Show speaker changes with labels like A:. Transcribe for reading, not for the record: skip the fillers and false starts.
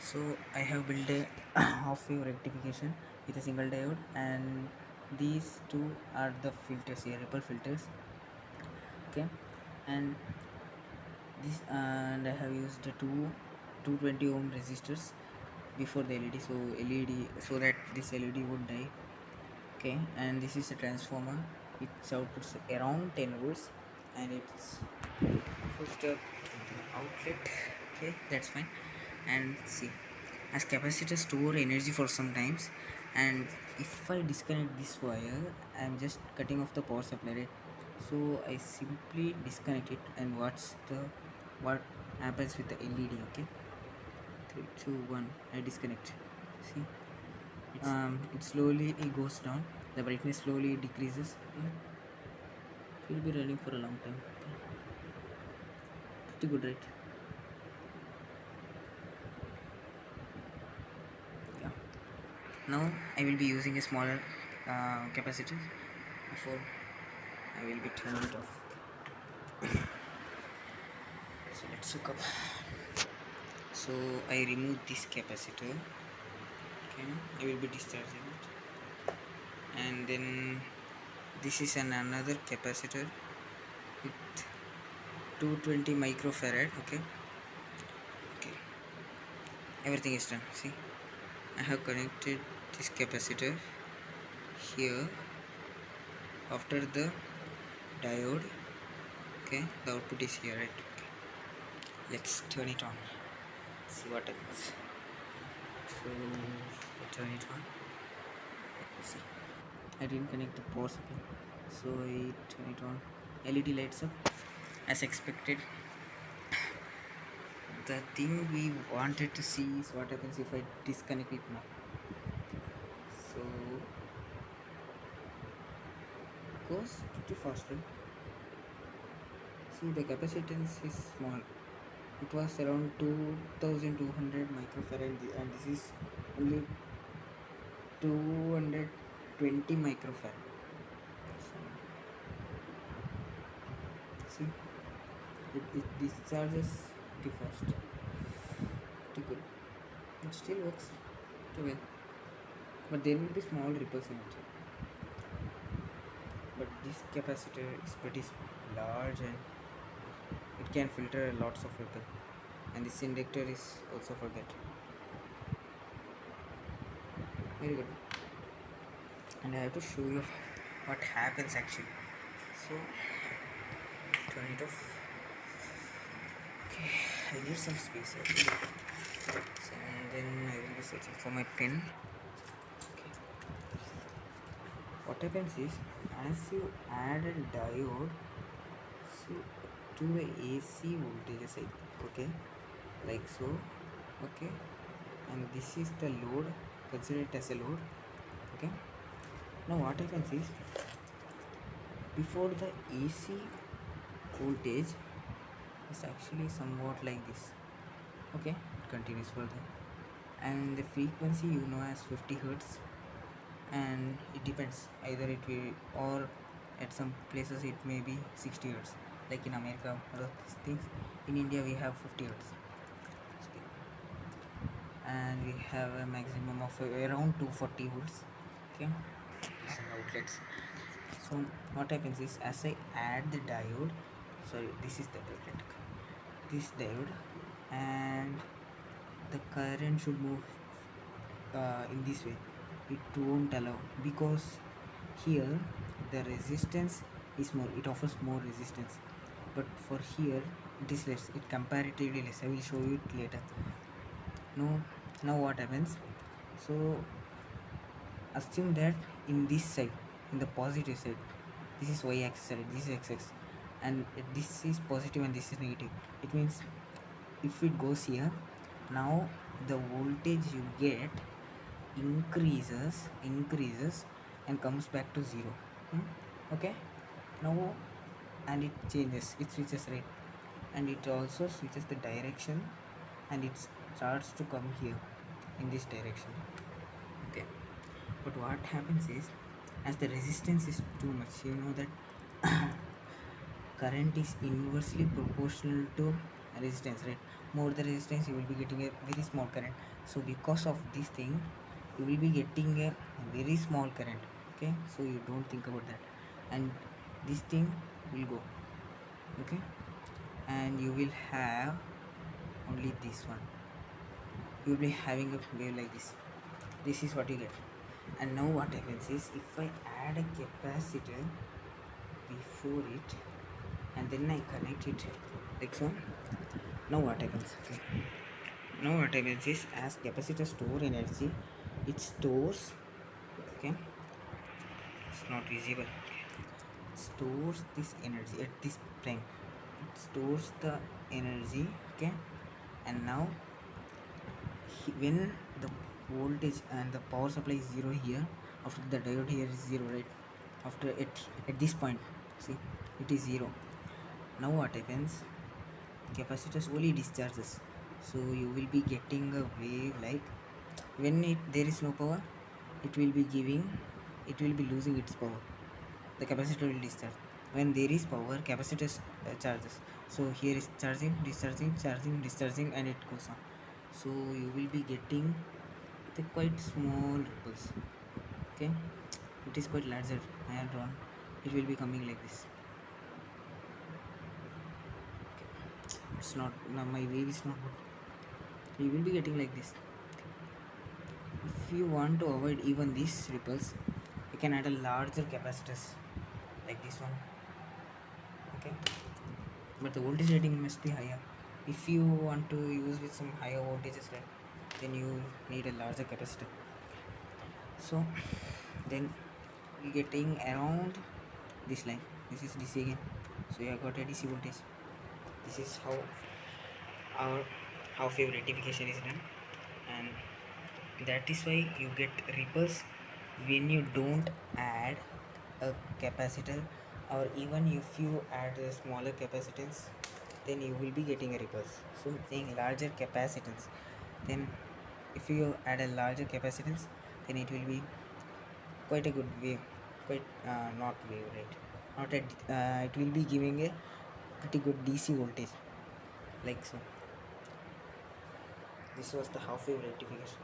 A: So I have built a half wave rectification with a single diode, and these two are the filters here, ripple filters. Okay, and this, and I have used the 220 ohm resistors before the LED, so so that this LED would die. Okay, and this is a transformer which outputs around 10 volts, and it's hooked up to the outlet. Okay, that's fine. And see, as capacitors store energy for some times, and if I disconnect this wire, I'm just cutting off the power supply, right? So I simply disconnect it, and what happens with the LED? Okay, 3 2 1, I disconnect. See, it slowly it goes down, the brightness slowly decreases. Okay, it will be running for a long time. Okay, pretty good, right? Yeah, now I will be using a smaller capacitor before I will be turning it off. So let's hook up. So I remove this capacitor. Okay, I will be discharging it, and then this is another capacitor with 220 microfarad. Okay, okay, everything is done. See, I have connected this capacitor here after the diode. Okay, the output is here, right? Okay, let's turn it on, see what happens. So I turn it on. See, I didn't connect the power supply, so I turn it on. LED lights up as expected. The thing we wanted to see is what happens if I disconnect it now. So it goes pretty fast, right? See, the capacitance is small. It was around 2200 microfarad, and this is only 220 microfarad. So, see, it discharges pretty fast, pretty good. It still works pretty well, but there will be small ripples in it. But this capacitor is pretty large, and it can filter lots of ripple, and this inductor is also for that. Very good. And I have to show you what happens actually. So turn it off. Okay, I need some space actually. So, and then I will be searching for my pen. Okay. What happens is, as you add a diode to the AC voltages, okay, like so, okay, and this is the load, consider it as a load. Okay, now what happens is, before the AC voltage is actually somewhat like this. Okay, it continues further, and the frequency you know as 50 hertz, and it depends, either it will, or at some places it may be 60 hertz, like in America, other things. In India we have 50 hertz, and we have a maximum of around 240 volts. Okay, and outlets. So what happens is, as I add the diode, sorry, this is the outlet, this diode, and the current should move in this way. It won't allow, because here the resistance is more, it offers more resistance, but for here it is less, it comparatively less. I will show you it later. Now what happens, so assume that in this side, in the positive side, this is y axis side, this is x-axis, and this is positive and this is negative. It means if it goes here, now the voltage you get increases and comes back to 0. Okay, now, and it changes, it switches, right, and it also switches the direction, and it starts to come here in this direction. Okay, but what happens is, as the resistance is too much, you know that current is inversely proportional to resistance, right? more the resistance, you will be getting a very small current. So because of this thing, you will be getting a very small current. Okay, so you don't think about that, and this thing will go. Okay, and you will have only this one. You will be having a wave like this. This is what you get. And now what happens is, if I add a capacitor before it and then I connect it like so, now what happens? Okay, now what happens is, as capacitor store energy, it stores. Okay, it's not visible. It stores this energy at this time. It stores the energy. Okay, and now when the voltage and the power supply is 0 here, after the diode here is 0, right? After at this point, see, it is 0. Now what happens? Capacitor slowly discharges, so you will be getting a wave like, when there is no power, it will be losing its power. The capacitor will discharge. When there is power, capacitor charges. So here is charging, discharging, charging, discharging, and it goes on. So you will be getting the quite small ripples. Okay, it is quite larger. I have drawn. It will be coming like this. Okay. It's not, now my wave is not good. You will be getting like this. If you want to avoid even these ripples, you can add a larger capacitors like this one. Okay, but the voltage rating must be higher. If you want to use with some higher voltages, right, then you need a larger capacitor. So then you getting around this line. This is DC again, so you have got a DC voltage. This is how our half wave rectification is done, and that is why you get ripples when you don't add a capacitor, or even if you add a smaller capacitance, then you will be getting a ripples. So saying larger capacitance, then if you add a larger capacitance, then it will be quite a good wave, quite not wave, right, not a it will be giving a pretty good DC voltage like so. This was the half wave rectification.